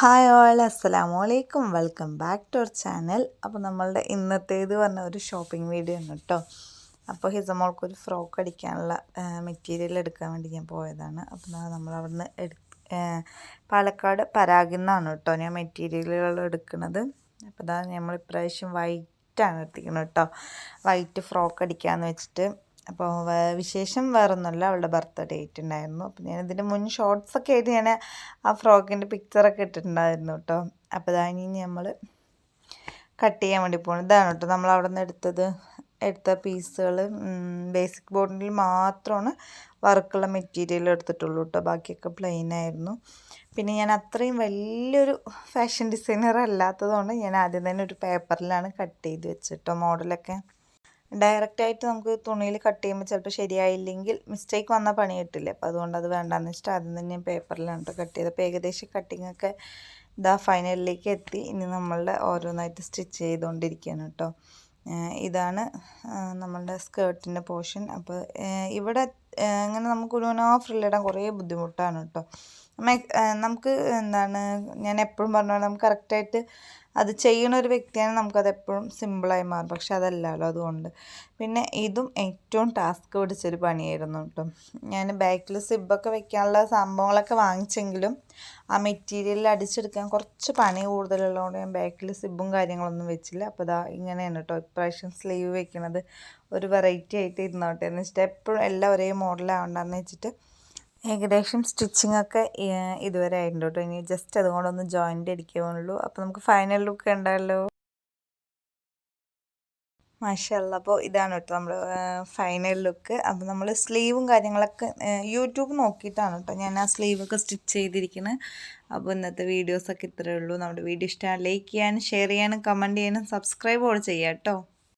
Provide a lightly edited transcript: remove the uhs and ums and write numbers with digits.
Hi all, അസ്സലാമു അലൈക്കും. Welcome back to our channel. അപ്പോൾ നമ്മളുടെ ഇന്നത്തേത് പറഞ്ഞ ഒരു ഷോപ്പിംഗ് വീഡിയോ ആണ് കേട്ടോ. അപ്പോൾ ഹിസമോൾക്കൊരു ഫ്രോക്ക് അടിക്കാനുള്ള മെറ്റീരിയൽ എടുക്കാൻ വേണ്ടി ഞാൻ പോയതാണ്. അപ്പോൾ നമ്മളവിടുന്ന് പാലക്കാട് പരാഗിൽ നിന്നാണ് കേട്ടോ ഞാൻ മെറ്റീരിയലുകൾ എടുക്കുന്നത്. അപ്പോൾ നമ്മൾ ഇപ്രാവശ്യം വൈറ്റാണ് എടുത്തിരിക്കുന്നത് കേട്ടോ. വൈറ്റ് ഫ്രോക്ക് അടിക്കാമെന്ന് വെച്ചിട്ട്. അപ്പോൾ വിശേഷം വേറൊന്നുമല്ല, അവളുടെ ബർത്ത്ഡേ ഡേറ്റ് ഉണ്ടായിരുന്നു. അപ്പോൾ ഞാൻ ഇതിൻ്റെ ഷോർട്സൊക്കെ ആയിട്ട് ഞാൻ ആ ഫ്രോക്കിൻ്റെ പിക്ചറൊക്കെ ഇട്ടിട്ടുണ്ടായിരുന്നു കേട്ടോ. അപ്പോൾ ഇനി നമ്മൾ കട്ട് ചെയ്യാൻ വേണ്ടി പോകണം. ഇതാണ് കേട്ടോ നമ്മൾ അവിടെ നിന്ന് എടുത്ത പീസുകൾ. ബേസിക് ബോർഡിൽ മാത്രമാണ് വർക്കുള്ള മെറ്റീരിയൽ എടുത്തിട്ടുള്ളൂ കേട്ടോ. ബാക്കിയൊക്കെ പ്ലെയിൻ ആയിരുന്നു. പിന്നെ ഞാൻ അത്രയും വലിയൊരു ഫാഷൻ ഡിസൈനർ അല്ലാത്തതുകൊണ്ട് ഞാൻ ആദ്യം തന്നെ ഒരു പേപ്പറിലാണ് കട്ട് ചെയ്ത് വെച്ചിട്ടോ മോഡലൊക്കെ. ഡയറക്റ്റായിട്ട് നമുക്ക് തുണിയിൽ കട്ട് ചെയ്യുമ്പോൾ ചിലപ്പോൾ ശരിയായില്ലെങ്കിൽ മിസ്റ്റേക്ക് വന്നാൽ പണി കിട്ടില്ല. അപ്പോൾ അതുകൊണ്ട് അത് വേണ്ടാന്ന് വെച്ചിട്ട് ആദ്യം തന്നെ ഞാൻ പേപ്പറിലാണ് കട്ട് ചെയ്തത്. അപ്പോൾ ഏകദേശം കട്ടിങ്ങൊക്കെ ഫൈനലിലേക്ക് എത്തി. ഇനി നമ്മളുടെ ഓരോന്നായിട്ട് സ്റ്റിച്ച് ചെയ്തുകൊണ്ടിരിക്കുകയാണ് കേട്ടോ. ഇതാണ് നമ്മളുടെ സ്കേർട്ടിൻ്റെ പോർഷൻ. അപ്പോൾ ഇവിടെ ഇങ്ങനെ നമുക്ക് ഒരു ഫ്രില്ലിടാൻ കുറേ ബുദ്ധിമുട്ടാണ് കേട്ടോ. നമുക്ക് ഞാൻ എപ്പോഴും പറഞ്ഞ നമുക്ക് കറക്റ്റായിട്ട് അത് ചെയ്യണ ഒരു വ്യക്തിയാണ് നമുക്കതെപ്പോഴും സിമ്പിളായി മാറും. പക്ഷെ അതല്ലല്ലോ, അതുകൊണ്ട് പിന്നെ ഇതും ഏറ്റവും ടാസ്ക് പിടിച്ചൊരു പണിയായിരുന്നു കേട്ടോ. ഞാൻ ബാക്കിൽ സിബൊക്കെ വെക്കാനുള്ള സംഭവങ്ങളൊക്കെ വാങ്ങിച്ചെങ്കിലും ആ മെറ്റീരിയലിൽ അടിച്ചെടുക്കാൻ കുറച്ച് പണി കൂടുതലുള്ളതുകൊണ്ട് ഞാൻ ബാക്കിൽ സിബും കാര്യങ്ങളൊന്നും വെച്ചില്ല. അപ്പോൾ ഇങ്ങനെയാണ് കേട്ടോ ഇപ്രാവശ്യം സ്ലീവ് വെക്കുന്നത്. ഒരു വെറൈറ്റി ആയിട്ട് ഇരുന്നോട്ടെ എന്ന് വെച്ചിട്ട് എപ്പോഴും എല്ലാം ഒരേ മോഡലാവണ്ടെന്ന് വെച്ചിട്ട് ഏകദേശം സ്റ്റിച്ചിങ്ങൊക്കെ ഇതുവരെ ആയിട്ടുണ്ട് കേട്ടോ. ഇനി ജസ്റ്റ് അതുകൊണ്ടൊന്ന് ജോയിൻ്റ് അടിക്കാനുള്ളൂ. അപ്പോൾ നമുക്ക് ഫൈനൽ ലുക്ക് ഉണ്ടല്ലോ. മാഷാഅല്ലാ. അപ്പോൾ ഇതാണ് കേട്ടോ നമ്മൾ ഫൈനൽ ലുക്ക്. അപ്പോൾ നമ്മൾ സ്ലീവും കാര്യങ്ങളൊക്കെ യൂട്യൂബ് നോക്കിയിട്ടാണ് കേട്ടോ ഞാൻ ആ സ്ലീവൊക്കെ സ്റ്റിച്ച് ചെയ്തിരിക്കുന്നത്. അപ്പോൾ ഇന്നത്തെ വീഡിയോസൊക്കെ ഇത്രയേ ഉള്ളൂ. നമ്മുടെ വീഡിയോ ഇഷ്ടമാണ് ലൈക്ക് ചെയ്യാനും ഷെയർ ചെയ്യാനും കമൻറ്റ് ചെയ്യാനും സബ്സ്ക്രൈബ് കൂടെ ചെയ്യാം കേട്ടോ.